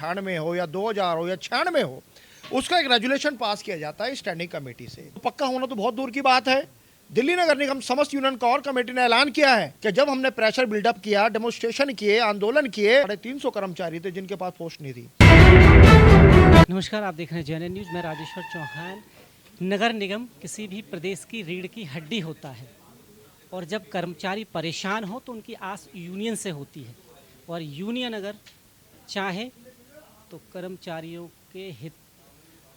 98 में हो या 2000 हो या 96 में हो, उसका एक रेजुलेशन पास किया जाता है स्टैंडिंग कमेटी से। पक्का होना तो बहुत दूर की बात है। दिल्ली नगर निगम समस्त यूनियन कोर कमेटी ने ऐलान किया है कि जब हमने प्रेशर बिल्डअप किया, डेमोन्स्ट्रेशन किए, आंदोलन किए, 350 कर्मचारी थे जिनके पास पोस्ट नहीं थी। नमस्कार, आप देख रहे हैं जेएनएन न्यूज़। मैं राजेश्वर चौहान। नगर निगम किसी भी प्रदेश की रीढ़ की हड्डी होता है और जब कर्मचारी परेशान हो तो उनकी आस यूनियन से होती है और यूनियन अगर चाहे तो कर्मचारियों के हित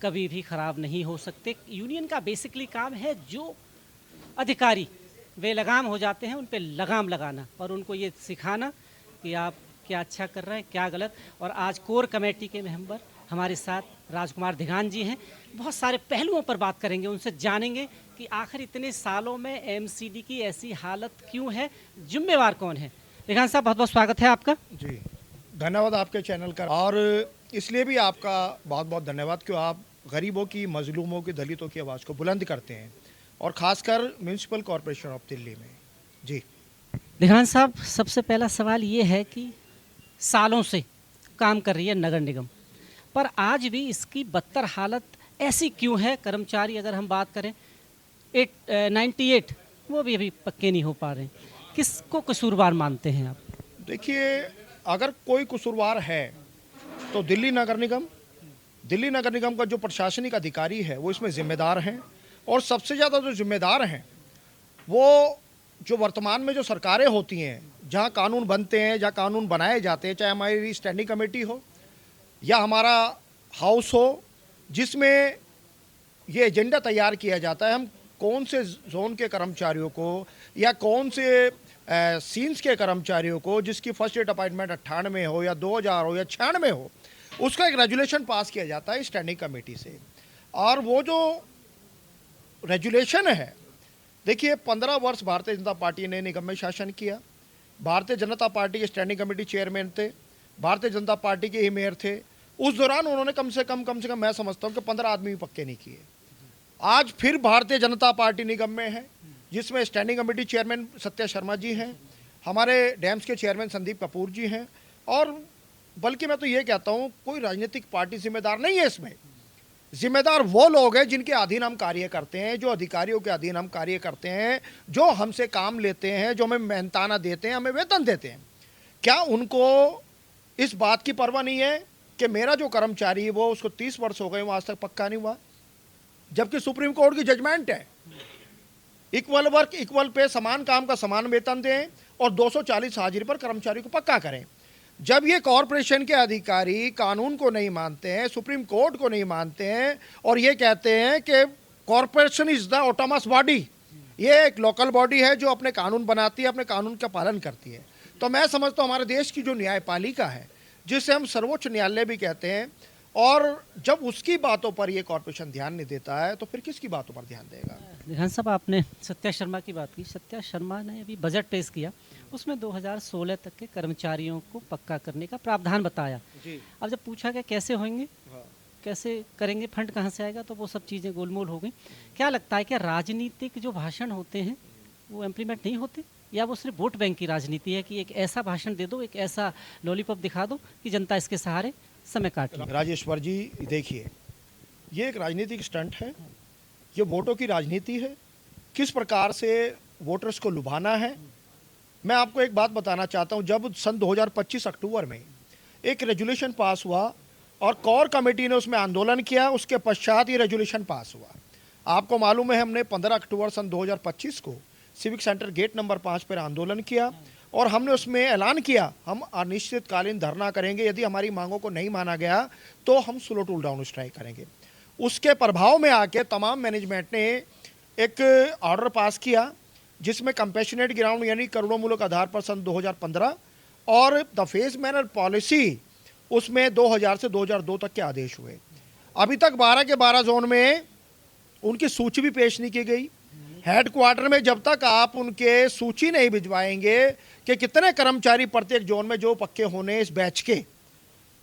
कभी भी ख़राब नहीं हो सकते। यूनियन का बेसिकली काम है जो अधिकारी बेलगाम हो जाते हैं उन पे लगाम लगाना और उनको ये सिखाना कि आप क्या अच्छा कर रहे हैं, क्या गलत। और आज कोर कमेटी के मेंबर हमारे साथ राजकुमार धिगान जी हैं। बहुत सारे पहलुओं पर बात करेंगे, उनसे जानेंगे कि आखिर इतने सालों में एमसीडी की ऐसी हालत क्यों है, जिम्मेवार कौन है। धिगान साहब, बहुत बहुत स्वागत है आपका। जी, धन्यवाद आपके चैनल का, और इसलिए भी आपका बहुत बहुत धन्यवाद कि आप गरीबों की, मजलूमों की, दलितों की आवाज़ को बुलंद करते हैं, और ख़ासकर म्यूनसिपल कॉरपोरेशन ऑफ दिल्ली में। जी धिगान साहब, सबसे पहला सवाल ये है कि सालों से काम कर रही है नगर निगम, पर आज भी इसकी बदतर हालत ऐसी क्यों है। कर्मचारी अगर हम बात करें 98 वो भी अभी पक्के नहीं हो पा रहे हैं। किसको कसूरवार मानते हैं आप? देखिए, अगर कोई कसूरवार है तो दिल्ली नगर निगम का जो प्रशासनिक अधिकारी है वो इसमें जिम्मेदार हैं, और सबसे ज़्यादा जो जिम्मेदार हैं वो जो वर्तमान में जो सरकारें होती हैं, जहाँ कानून बनते हैं, जहाँ कानून बनाए जाते हैं, चाहे हमारी स्टैंडिंग कमेटी हो या हमारा हाउस हो, जिसमें ये एजेंडा तैयार किया जाता है हम कौन से जोन के कर्मचारियों को या कौन से सीन्स के कर्मचारियों को, जिसकी फर्स्ट डेट अपॉइंटमेंट 98 में हो या 2000 हो या 96 में हो, उसका एक रेजुलेशन पास किया जाता है स्टैंडिंग कमेटी से। और वो जो रेजुलेशन है, देखिए 15 वर्ष भारतीय जनता पार्टी ने निगम में शासन किया। भारतीय जनता पार्टी के स्टैंडिंग कमेटी चेयरमैन थे, भारतीय जनता पार्टी के ही मेयर थे। उस दौरान उन्होंने कम से कम मैं समझता हूँ कि 15 आदमी भी पक्के नहीं किए। आज फिर भारतीय जनता पार्टी निगम में है, जिसमें standing committee chairman Satya Sharma ji हैं, हमारे डैम्स के चेयरमैन संदीप कपूर जी हैं, और बल्कि मैं तो ये कहता हूँ कोई राजनीतिक पार्टी जिम्मेदार नहीं है इसमें। जिम्मेदार वो लोग हैं जिनके अधीन हम कार्य करते हैं, जो अधिकारियों के अधीन हम कार्य करते हैं, जो हमसे काम लेते हैं, जो हमें मेहनताना देते हैं, हमें वेतन देते हैं। क्या उनको इस बात की परवाह नहीं है कि मेरा जो कर्मचारी है वो उसको 30 वर्ष हो गए, वो आज तक पक्का नहीं हुआ, जबकि सुप्रीम कोर्ट की जजमेंट है इक्वल वर्क इक्वल पे, समान काम का समान वेतन दें और 240 हाजिरी पर कर्मचारी को पक्का करें। जब ये कॉरपोरेशन के अधिकारी कानून को नहीं मानते हैं, सुप्रीम कोर्ट को नहीं मानते हैं, और ये कहते हैं कि corporation is the autonomous body, ये एक लोकल बॉडी है जो अपने कानून बनाती है, अपने कानून का पालन करती है, तो मैं समझता हूँ हमारे देश की जो न्यायपालिका है, जिसे हम सर्वोच्च न्यायालय भी कहते हैं, और जब उसकी बातों पर ये कॉरपोरेशन ध्यान नहीं देता है तो फिर किसकी बातों पर ध्यान देगा। धिगान साहब, आपने सत्या शर्मा की बात की। सत्या शर्मा ने अभी बजट पेश किया, उसमें 2016 तक के कर्मचारियों को पक्का करने का प्रावधान बताया जी। अब जब पूछा गया कैसे होंगे, कैसे करेंगे, फंड कहाँ से आएगा, तो वो सब चीज़ें गोलमोल हो गई। क्या लगता है कि राजनीतिक जो भाषण होते हैं वो इम्प्लीमेंट नहीं होते, या वो सिर्फ वोट बैंक की राजनीति है कि एक ऐसा भाषण दे दो, एक ऐसा लॉलीपॉप दिखा दो कि जनता इसके सहारे समय काट ले? राजेश्वर जी, देखिए, ये एक राजनीतिक स्टंट है, ये वोटों की राजनीति है, किस प्रकार से वोटर्स को लुभाना है। मैं आपको एक बात बताना चाहता हूं, जब सन 2025 अक्टूबर में एक रेजुलेशन पास हुआ और कोर कमेटी ने उसमें आंदोलन किया, उसके पश्चात ये रेजुलेशन पास हुआ। आपको मालूम है, हमने 15 अक्टूबर सन 2025 को सिविक सेंटर गेट नंबर 5 पर आंदोलन किया, और हमने उसमें ऐलान किया हम अनिश्चितकालीन धरना करेंगे, यदि हमारी मांगों को नहीं माना गया तो हम स्लो टूल डाउन स्ट्राइक करेंगे। उसके प्रभाव में आके तमाम मैनेजमेंट ने एक ऑर्डर पास किया, जिसमें कंपेशनेट ग्राउंड यानी करोड़ों आधार पर सन 2015 और द फेज मैनर पॉलिसी, उसमें 2000 से 2002 तक के आदेश हुए। अभी तक 12 के 12 जोन में उनकी सूची भी पेश नहीं की गई। हेडक्वार्टर में जब तक आप उनके सूची नहीं भिजवाएंगे कि कितने कर्मचारी प्रत्येक जोन में जो पक्के होने इस बैच के,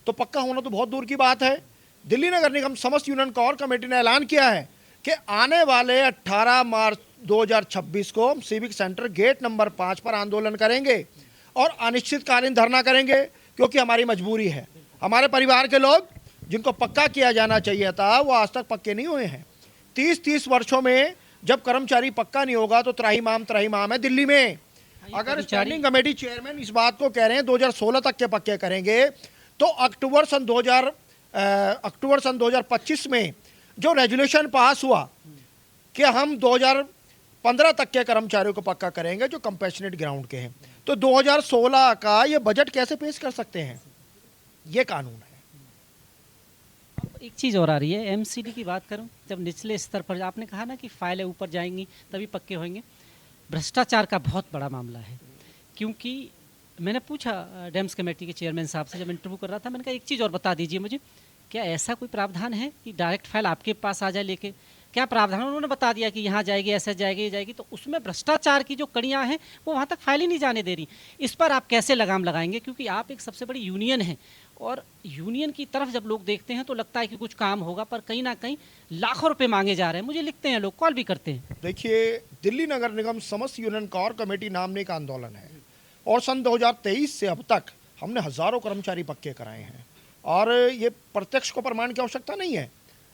तो पक्का होना तो बहुत दूर की बात है। दिल्ली नगर निगम समस्त यूनियन कोर कमेटी ने ऐलान किया है कि आने वाले 18 मार्च 2026 को सिविक सेंटर गेट नंबर 5 पर आंदोलन करेंगे और अनिश्चितकालीन धरना करेंगे, क्योंकि हमारी मजबूरी है। हमारे परिवार के लोग जिनको पक्का किया जाना चाहिए था वो आज तक पक्के नहीं हुए हैं। 30-30 वर्षों में जब कर्मचारी पक्का नहीं होगा तो त्राहिमाम है दिल्ली में। अगर स्टैंडिंग कमेटी चेयरमैन इस बात को कह रहे हैं 2016 तक के पक्के करेंगे, तो अक्टूबर सन 2025 में जो रेजुलेशन पास हुआ कि हम 2015 तक के कर्मचारियों को पक्का करेंगे जो कंपैशनेट ग्राउंड के हैं, तो 2016 का ये बजट कैसे पेश कर सकते हैं? ये कानून है। एक चीज़ और आ रही है, एमसीडी की बात करूं, जब निचले स्तर पर आपने कहा ना कि फाइलें ऊपर जाएंगी तभी पक्के होंगे, भ्रष्टाचार का बहुत बड़ा मामला है। क्योंकि मैंने पूछा डैम्स कमेटी के चेयरमैन साहब से जब इंटरव्यू कर रहा था, मैंने कहा एक चीज़ और बता दीजिए मुझे, क्या ऐसा कोई प्रावधान है कि डायरेक्ट फाइल आपके पास आ जाए लेके? क्या प्रावधान? उन्होंने बता दिया कि यहाँ जाएगी, ऐसा जाएगी, ये जाएगी, तो उसमें भ्रष्टाचार की जो कड़ियाँ हैं वो वहाँ तक फाइल ही नहीं जाने दे रही। इस पर आप कैसे लगाम लगाएंगे? क्योंकि आप एक सबसे बड़ी यूनियन है और यूनियन की तरफ जब लोग देखते हैं तो लगता है कि कुछ काम होगा, पर कहीं ना कहीं लाखों रुपए मांगे जा रहे हैं। मुझे लिखते हैं लोग, कॉल भी करते हैं। देखिए, दिल्ली नगर निगम समस्त यूनियन कोर कमेटी नाम का आंदोलन है और सन 2023 से अब तक हमने हजारों कर्मचारी पक्के कराए हैं और ये प्रत्यक्ष को प्रमाण की आवश्यकता नहीं है।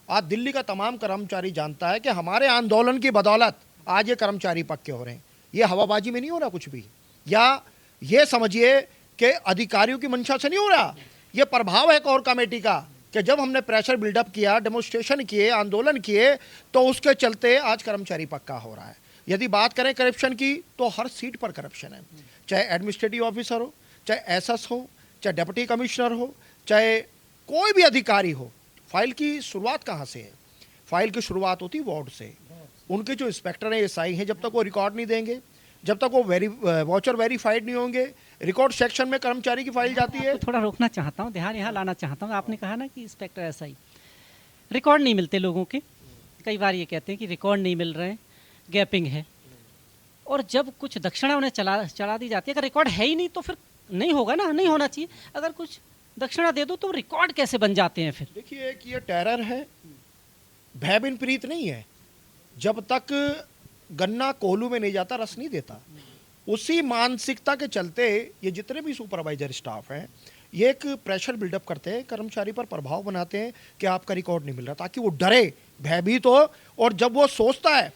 आज दिल्ली का तमाम कर्मचारी जानता है कि हमारे आंदोलन की बदौलत आज ये कर्मचारी पक्के हो रहे हैं। ये हवाबाजी में नहीं हो रहा कुछ भी, या ये समझिए कि अधिकारियों की मंशा से नहीं हो रहा। ये प्रभाव है कोर कमेटी का कि जब हमने प्रेशर बिल्डअप किया, डेमोन्स्ट्रेशन किए, आंदोलन किए, तो उसके चलते आज कर्मचारी पक्का हो रहा है। यदि बात करें करप्शन की, तो हर सीट पर करप्शन है, चाहे एडमिनिस्ट्रेटिव ऑफिसर हो, चाहे एसएस हो, चाहे डिप्टी कमिश्नर हो, चाहे कोई भी अधिकारी हो। फाइल की शुरुआत कहाँ से है? फाइल की शुरुआत होती है वार्ड से। उनके जो इंस्पेक्टर हैं, एसआई हैं, जब तक वो रिकॉर्ड नहीं देंगे, जब तक वो वाउचर वेरीफाइड नहीं होंगे, रिकॉर्ड सेक्शन में कर्मचारी की फाइल जाती है। थोड़ा रोकना चाहता हूँ, ध्यान यहाँ लाना चाहता हूँ। आपने कहा ना कि इंस्पेक्टर एसआई, रिकॉर्ड नहीं मिलते लोगों के। कई बार ये कहते हैं कि रिकॉर्ड नहीं मिल रहे हैं, गैपिंग है, और जब कुछ दक्षिणा उन्हें चला दी जाती है, अगर रिकॉर्ड है ही नहीं तो फिर नहीं होगा ना, नहीं होना चाहिए। अगर कुछ दक्षिणा दे दो तो रिकॉर्ड कैसे बन जाते हैं फिर? देखिए कि ये टेरर है, भय बिन प्रीत नहीं है। जब तक गन्ना कोल्हू में नहीं जाता रस नहीं देता। उसी मानसिकता के चलते ये जितने भी सुपरवाइजर स्टाफ हैं, ये एक प्रेशर बिल्डअप करते हैं, कर्मचारी पर प्रभाव बनाते हैं कि आपका रिकॉर्ड नहीं मिल रहा, ताकि वो डरे, भयभीत हो। और जब वो सोचता है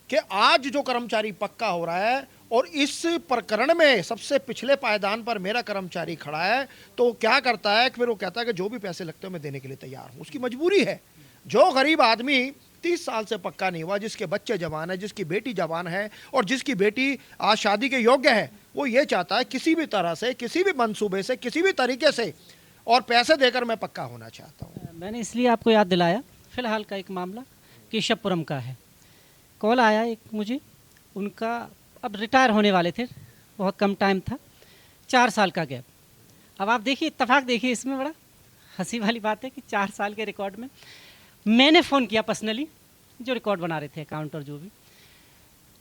कि आज जो कर्मचारी पक्का हो रहा है और इस प्रकरण में सबसे पिछले पायदान पर मेरा कर्मचारी खड़ा है, तो वो क्या करता है कि फिर वो कहता है कि जो भी पैसे लगते हैं मैं देने के लिए तैयार हूँ। उसकी मजबूरी है। जो गरीब आदमी 30 साल से पक्का नहीं हुआ, जिसके बच्चे जवान है, जिसकी बेटी जवान है और जिसकी बेटी आज शादी के योग्य है, वो ये चाहता है किसी भी तरह से, किसी भी मंसूबे से, किसी भी तरीके से और पैसे देकर मैं पक्का होना चाहता हूँ। मैंने इसलिए आपको याद दिलाया, फिलहाल का एक मामला केशवपुरम का है। कॉल आया एक मुझे, उनका अब रिटायर होने वाले थे, बहुत कम टाइम था, 4 साल का गैप। अब आप देखिए, इत्तेफाक देखिए, इसमें बड़ा हंसी वाली बात है कि 4 साल के रिकॉर्ड में मैंने फ़ोन किया पर्सनली, जो रिकॉर्ड बना रहे थे अकाउंट और जो भी,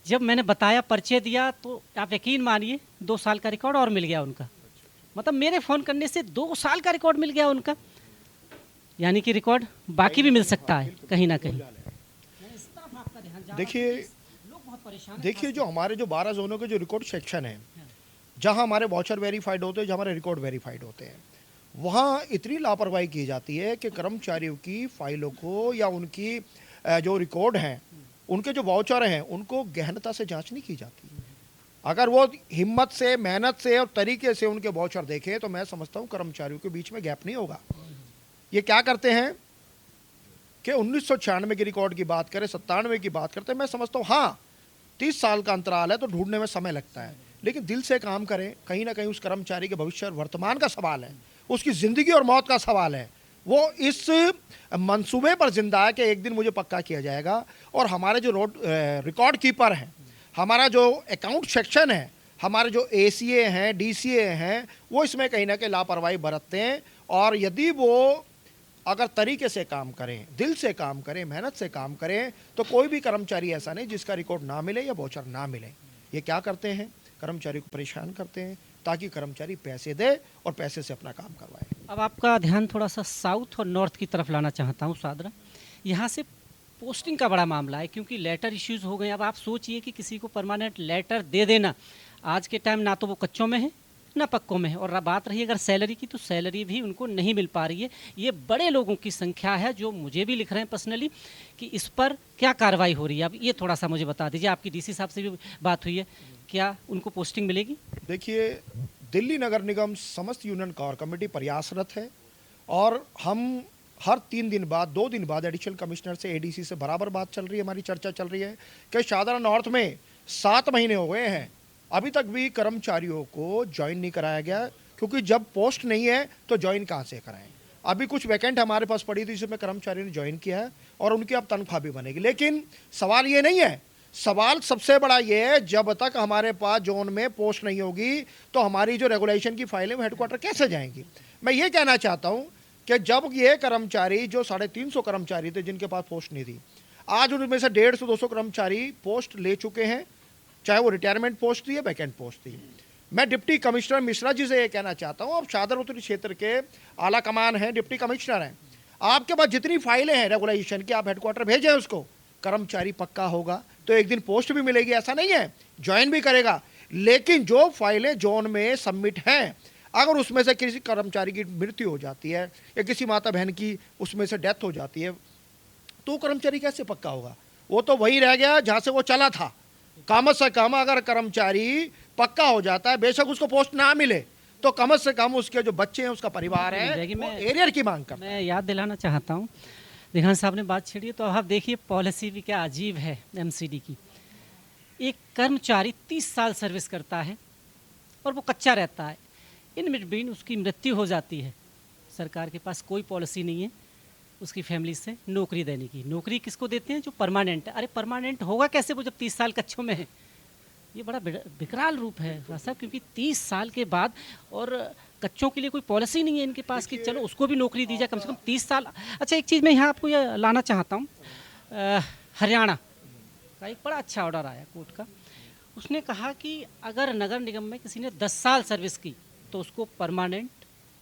जब मैंने बताया, परिचय दिया, तो आप यकीन मानिए 2 साल का रिकॉर्ड और मिल गया उनका। मतलब मेरे फ़ोन करने से 2 साल का रिकॉर्ड मिल गया उनका, यानी कि रिकॉर्ड बाकी भी मिल सकता है कहीं ना कहीं। देखिए जो हमारे जो 12 जोनों के जो रिकॉर्ड सेक्शन है, जहां हमारे वाउचर वेरीफाइड होते हैं, जहां हमारे रिकॉर्ड वेरीफाइड होते हैं, वहाँ इतनी लापरवाही की जाती है कि कर्मचारियों की फाइलों को या उनकी जो रिकॉर्ड हैं, उनके जो वाउचर हैं, उनको गहनता से जांच नहीं की जाती। अगर वो हिम्मत से, मेहनत से और तरीके से उनके वाउचर देखें, तो मैं समझता हूँ कर्मचारियों के बीच में गैप नहीं होगा। ये क्या करते हैं कि 1996 की रिकॉर्ड की बात करें, 97 की बात करते हैं, मैं समझता हूँ हाँ 30 साल का अंतराल है तो ढूंढने में समय लगता है, लेकिन दिल से काम करें। कहीं ना कहीं उस कर्मचारी के भविष्य और वर्तमान का सवाल है, उसकी ज़िंदगी और मौत का सवाल है। वो इस मंसूबे पर जिंदा है कि एक दिन मुझे पक्का किया जाएगा। और हमारे जो रिकॉर्ड कीपर हैं, हमारा जो अकाउंट सेक्शन है, हमारे जो एसीए हैं, डीसीए हैं, वो इसमें कहीं ना कहीं लापरवाही बरतते हैं। और यदि वो अगर तरीके से काम करें, दिल से काम करें, मेहनत से काम करें, तो कोई भी कर्मचारी ऐसा नहीं जिसका रिकॉर्ड ना मिले या वाउचर ना मिले। ये क्या करते हैं, कर्मचारी को परेशान करते हैं ताकि कर्मचारी पैसे दे और पैसे से अपना काम करवाए। अब आपका ध्यान थोड़ा सा साउथ और नॉर्थ की तरफ लाना चाहता हूँ सादरा। यहाँ से पोस्टिंग का बड़ा मामला है, क्योंकि लेटर इश्यूज़ हो गए। अब आप सोचिए कि किसी को परमानेंट लेटर दे देना, आज के टाइम ना तो वो कच्चों में है, ना पक्कों में है। और बात रही अगर सैलरी की, तो सैलरी भी उनको नहीं मिल पा रही है। ये बड़े लोगों की संख्या है जो मुझे भी लिख रहे हैं पर्सनली कि इस पर क्या कार्रवाई हो रही है। अब ये थोड़ा सा मुझे बता दीजिए, आपकी डीसी साहब से भी बात हुई है, क्या उनको पोस्टिंग मिलेगी? देखिए, दिल्ली नगर निगम समस्त यूनियन कोर कमेटी प्रयासरत है और हम हर 3 दिन बाद 2 दिन बाद एडिशनल कमिश्नर से एडीसी से बराबर बात चल रही है, हमारी चर्चा चल रही है कि शाहदरा नॉर्थ में 7 महीने हो गए हैं, अभी तक भी कर्मचारियों को ज्वाइन नहीं कराया गया, क्योंकि जब पोस्ट नहीं है तो ज्वाइन कहाँ से कराएं। अभी कुछ वैकेंट हमारे पास पड़ी थी, जिसमें कर्मचारियों ने ज्वाइन किया है और उनकी अब तनख्वाह भी बनेगी। लेकिन सवाल ये नहीं है, सवाल सबसे बड़ा ये है, जब तक हमारे पास जोन में पोस्ट नहीं होगी तो हमारी जो रेगुलेशन की फाइलें वो हेडक्वार्टर कैसे जाएंगी। मैं ये कहना चाहता हूँ कि जब ये कर्मचारी जो 350 कर्मचारी थे जिनके पास पोस्ट नहीं थी, आज उनमें से 150-200 कर्मचारी पोस्ट ले चुके हैं, चाहे वो रिटायरमेंट पोस्ट थी या वैकेंट पोस्ट थी। मैं डिप्टी कमिश्नर मिश्रा जी से ये कहना चाहता हूँ, अब शाहदरा उत्तरी क्षेत्र के आला कमान हैं, डिप्टी कमिश्नर हैं, आपके पास जितनी फाइलें हैं रेगुलेशन की, आप हेडक्वार्टर भेजें उसको। कर्मचारी पक्का होगा तो एक दिन पोस्ट भी मिलेगी, ऐसा नहीं है, ज्वाइन भी करेगा। लेकिन जो फाइलें जोन में सबमिट हैं, अगर उसमें से किसी कर्मचारी की मृत्यु हो जाती है या किसी माता बहन की उसमें से डेथ हो जाती है, तो कर्मचारी कैसे पक्का होगा? वो तो वही रह गया जहाँ से वो चला था। कम से कम अगर कर्मचारी पक्का हो जाता है, बेशक उसको पोस्ट ना मिले, तो कम से कम उसके जो बच्चे हैं, उसका परिवार है, वो एरियर की मांग करता है। मैं याद दिलाना चाहता हूँ, दिघान साहब ने बात छेड़ी, तो आप देखिए पॉलिसी भी क्या अजीब है एमसीडी की। एक कर्मचारी 30 साल सर्विस करता है और वो कच्चा रहता है, इन बिटवीन उसकी मृत्यु हो जाती है, सरकार के पास कोई पॉलिसी नहीं है उसकी फैमिली से नौकरी देने की। नौकरी किसको देते हैं? जो परमानेंट है। अरे परमानेंट होगा कैसे वो जब 30 साल कच्चों में है? ये बड़ा विकराल रूप है साहब, क्योंकि 30 साल के बाद और कच्चों के लिए कोई पॉलिसी नहीं है इनके पास कि चलो उसको भी नौकरी दी जाए कम से कम 30 साल। अच्छा, एक चीज़ मैं यहाँ आपको ये लाना चाहता हूँ, हरियाणा का एक बड़ा अच्छा ऑर्डर आया कोर्ट का। उसने कहा कि अगर नगर निगम में किसी ने 10 साल सर्विस की तो उसको परमानेंट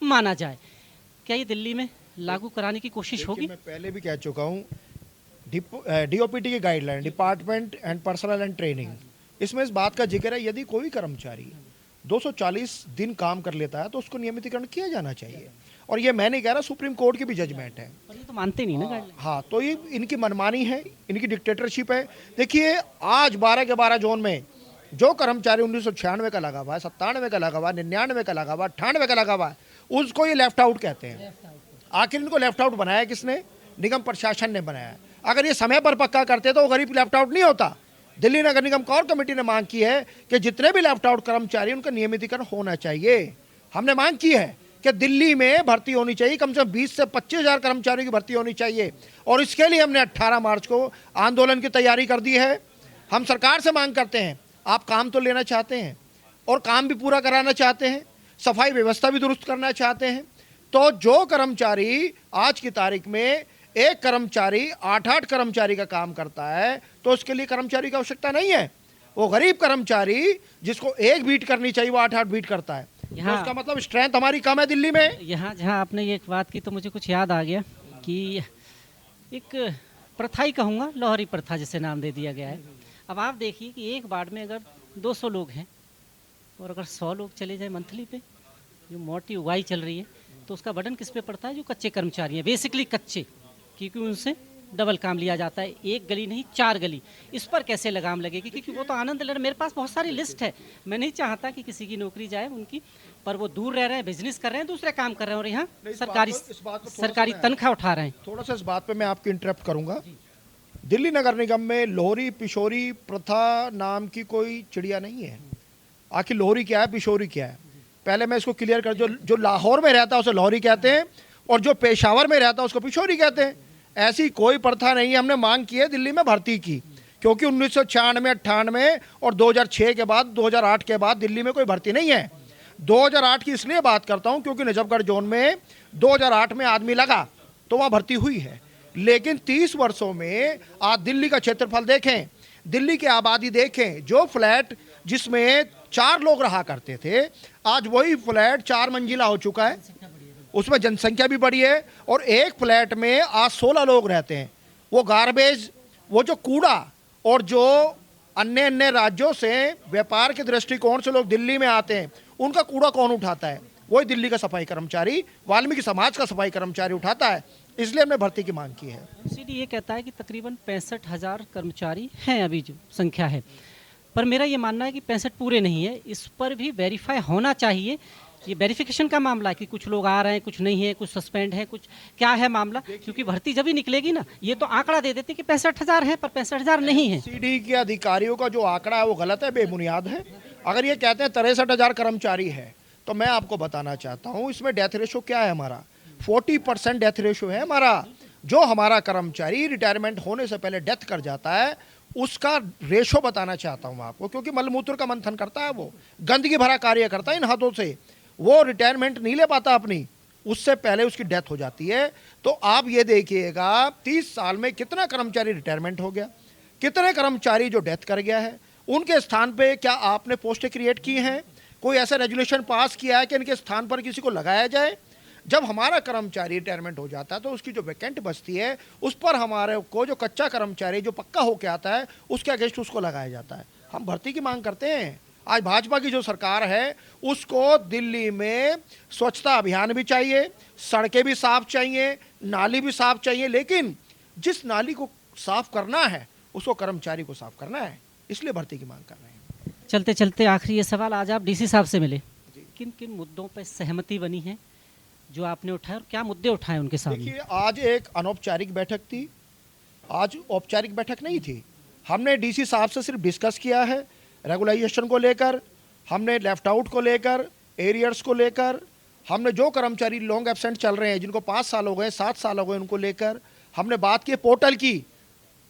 माना जाए। क्या ये दिल्ली में लागू कराने की कोशिश होगी? मैं पहले भी कह चुका हूँ, डीओपीटी की guideline, department and personal and training, इसमें इस बात का जिक्र है, यदि कोई कर्मचारी 240 दिन काम कर लेता है तो उसको नियमितीकरण किया जाना चाहिए। और ये मैं नहीं कह रहा, सुप्रीम कोर्ट की भी जजमेंट है। पर ये तो मानते नहीं ना गाइडलाइन। हाँ, तो ये इनकी मनमानी है, इनकी डिक्टेटरशिप है। देखिए, आज 12 के 12 जोन में जो कर्मचारी 1996 का लगा हुआ है, 97 का लगा हुआ है, 99 का लगा हुआ है, 98 का लगा हुआ है, उसको ये लेफ्ट आउट कहते हैं। आखिर इनको लेफ्ट आउट बनाया किसने? निगम प्रशासन ने बनाया। अगर ये समय पर पक्का करते तो गरीब लेफ्ट आउट नहीं होता। दिल्ली नगर निगम कोर कमेटी ने मांग की है कि जितने भी लेफ्ट आउट कर्मचारी उनका नियमितीकरण होना चाहिए। हमने मांग की है कि दिल्ली में भर्ती होनी चाहिए, कम से कम 20 से 25 हज़ार कर्मचारियों की भर्ती होनी चाहिए। और इसके लिए हमने 18 मार्च को आंदोलन की तैयारी कर दी है। हम सरकार से मांग करते हैं, आप काम तो लेना चाहते हैं और काम भी पूरा कराना चाहते हैं, सफाई व्यवस्था भी दुरुस्त करना चाहते हैं, तो जो कर्मचारी आज की तारीख में एक कर्मचारी 8-8 कर्मचारी का काम करता है, तो उसके लिए कर्मचारी की आवश्यकता नहीं है। वो गरीब कर्मचारी जिसको एक बीट करनी चाहिए वो 8-8 बीट करता है। तो उसका मतलब स्ट्रेंथ हमारी कम है दिल्ली में। यहाँ जहाँ आपने ये एक बात की तो मुझे कुछ याद आ गया कि एक प्रथा ही कहूँगा, लोहरी प्रथा जिसे नाम दे दिया गया है। अब आप देखिए कि एक वार्ड में अगर 200 लोग हैं और अगर 100 लोग चले जाए मंथली पे, जो मोटी उगाई चल रही है, तो उसका बर्डन किस पे पड़ता है? जो कच्चे कर्मचारी हैं, बेसिकली कच्चे, क्योंकि उनसे डबल काम लिया जाता है, एक गली नहीं 4 गली। इस पर कैसे लगाम लगेगी? क्योंकि वो तो आनंद ले रहे। मेरे पास बहुत सारी लिस्ट है, मैं नहीं चाहता कि किसी की नौकरी जाए उनकी, पर वो दूर रह रहे हैं, बिजनेस कर रहे हैं, दूसरे काम कर रहे हैं और यहाँ सरकारी तनख्वाह उठा रहे हैं। थोड़ा सा इस बात पे मैं आपकी इंटरप्ट करूंगा। दिल्ली नगर निगम में लोहरी पिशोरी प्रथा नाम की कोई चिड़िया नहीं है। आखिर लोहरी क्या है, पिशोरी क्या है? पहले मैं इसको क्लियर कर, जो लाहौर में रहता है उसे लोहरी कहते हैं और जो पेशावर में रहता है उसको पिशोरी कहते हैं। ऐसी कोई प्रथा नहीं है। हमने मांग की है दिल्ली में भर्ती की, क्योंकि 1996, 98 और 2006 के बाद, 2008 के बाद दिल्ली में कोई भर्ती नहीं है। 2008 की इसलिए बात करता हूं क्योंकि नजफगढ़ जोन में 2008 में आदमी लगा तो वहाँ भर्ती हुई है। लेकिन 30 वर्षों में आप दिल्ली का क्षेत्रफल देखें, दिल्ली की आबादी देखें, जो फ्लैट जिसमें 4 लोग रहा करते थे, आज वही फ्लैट 4 मंजिला हो चुका है, उसमें जनसंख्या भी बढ़ी है और एक फ्लैट में आज 16 लोग रहते हैं। वो गार्बेज, वो जो कूड़ा और जो अन्य राज्यों से व्यापार के दृष्टिकोण से लोग दिल्ली में आते हैं, उनका कूड़ा कौन उठाता है? वही दिल्ली का सफाई कर्मचारी, वाल्मीकि समाज का सफाई कर्मचारी उठाता है। इसलिए हमने भर्ती की मांग की है। एमसीडी ये कहता है कि तकरीबन 65,000 कर्मचारी हैं, अभी जो संख्या है, पर मेरा ये मानना है कि 65 पूरे नहीं है, इस पर भी वेरीफाई होना चाहिए। ये वेरिफिकेशन का मामला है कि कुछ लोग आ रहे हैं, कुछ नहीं है, कुछ सस्पेंड है, कुछ क्या है मामला, क्योंकि भर्ती जब ही निकलेगी ना, ये तो आंकड़ा दे देते कि 65,000 है, पर 65,000 नहीं है। सीडी के अधिकारियों का जो आंकड़ा है वो गलत है, बेबुनियाद है। अगर ये कहते हैं 63,000 कर्मचारी है, तो मैं आपको बताना चाहता हूँ इसमें डेथ रेशो क्या है हमारा। 40% डेथ रेशो है हमारा। जो हमारा कर्मचारी रिटायरमेंट होने से पहले डेथ कर जाता है, उसका रेशो बताना चाहता हूँ आपको, क्योंकि मलमूत्र का मंथन करता है, वो गंदगी भरा कार्य करता है इन हाथों से, वो रिटायरमेंट नहीं ले पाता अपनी, उससे पहले उसकी डेथ हो जाती है। तो आप ये देखिएगा 30 साल में कितना कर्मचारी रिटायरमेंट हो गया, कितने कर्मचारी जो डेथ कर गया है, उनके स्थान पे क्या आपने पोस्टें क्रिएट की हैं? कोई ऐसा रेजुलेशन पास किया है कि इनके स्थान पर किसी को लगाया जाए? जब हमारा कर्मचारी रिटायरमेंट हो जाता है तो उसकी जो वैकेंट बचती है, उस पर हमारे को जो कच्चा कर्मचारी जो पक्का होके आता है, उसके अगेंस्ट उसको लगाया जाता है। हम भर्ती की मांग करते हैं। आज भाजपा की जो सरकार है, उसको दिल्ली में स्वच्छता अभियान भी चाहिए, सड़कें भी साफ चाहिए, नाली भी साफ चाहिए, लेकिन जिस नाली को साफ करना है उसको कर्मचारी को साफ करना है, इसलिए भर्ती की मांग कर रहे हैं। चलते चलते आखिरी ये सवाल, आज आप डीसी साहब से मिले, किन किन मुद्दों पर सहमति बनी है जो आपने उठाए, और क्या मुद्दे उठाए उनके सामने? देखिए, आज एक अनौपचारिक बैठक थी, आज औपचारिक बैठक नहीं थी। हमने डीसी साहब से सिर्फ डिस्कस किया है रेगुलाइजेशन को लेकर, हमने लेफ्ट आउट को लेकर, एरियर्स को लेकर, हमने जो कर्मचारी लॉन्ग एब्सेंट चल रहे हैं जिनको 5 साल हो गए, 7 साल हो गए, उनको लेकर हमने बात की पोर्टल की,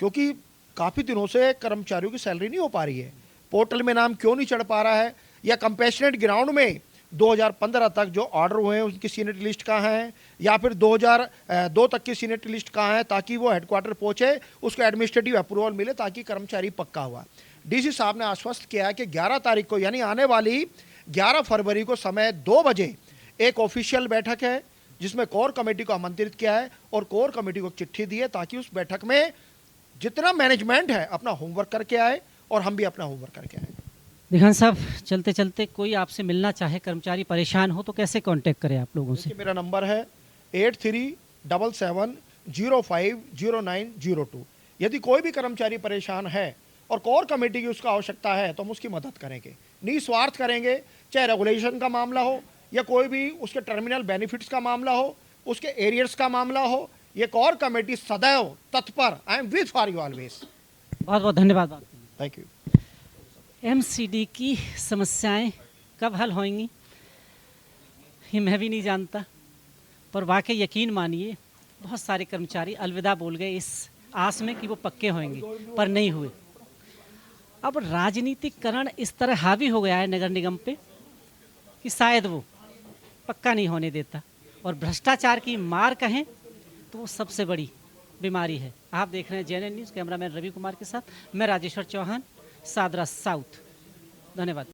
क्योंकि काफ़ी दिनों से कर्मचारियों की सैलरी नहीं हो पा रही है। पोर्टल में नाम क्यों नहीं चढ़ पा रहा है, या कंपेशनेट ग्राउंड में 2015 तक जो ऑर्डर हुए हैं उनकी सीनियरिटी लिस्ट कहाँ है, या फिर 2002 तक की सीनियरिटी लिस्ट कहाँ है, ताकि वो हेडक्वार्टर पहुँचे, उसको एडमिनिस्ट्रेटिव अप्रूवल मिले, ताकि कर्मचारी पक्का हुआ। डीसी साहब ने आश्वस्त किया कि 11 तारीख को, यानी आने वाली 11 फरवरी को समय 2 बजे एक ऑफिशियल बैठक है, जिसमें कोर कमेटी को आमंत्रित किया है और कोर कमेटी को चिट्ठी दी है, ताकि उस बैठक में जितना मैनेजमेंट है अपना होमवर्क करके आए और हम भी अपना होमवर्क करके आए। दिखान साहब, चलते चलते कोई आपसे मिलना चाहे, कर्मचारी परेशान हो, तो कैसे कांटेक्ट करें आप लोगों से? मेरा नंबर है 8377050902। यदि कोई भी कर्मचारी परेशान है और कोर कमेटी की उसका आवश्यकता है, तो हम उसकी मदद करेंगे, निस्वार्थ करेंगे। चाहे रेगुलेशन का मामला हो, या कोई भी उसके टर्मिनल बेनिफिट्स का मामला हो, उसके एरियर्स का मामला हो, ये कोर कमेटी सदैव तत्पर। I am with for you always. बहुत बहुत धन्यवाद बात करने के लिए। Thank you. एमसीडी की समस्याएं कब हल होंगी ये मैं भी नहीं जानता, पर वाकई यकीन मानिए बहुत सारे कर्मचारी अलविदा बोल गए इस आस में कि वो पक्के होंगे, पर नहीं हुए। अब राजनीतिकरण इस तरह हावी हो गया है नगर निगम पे कि शायद वो पक्का नहीं होने देता, और भ्रष्टाचार की मार कहें तो वो सबसे बड़ी बीमारी है। आप देख रहे हैं जेएनएन न्यूज़, कैमरामैन रवि कुमार के साथ मैं राजेश्वर चौहान, सादरा साउथ। धन्यवाद।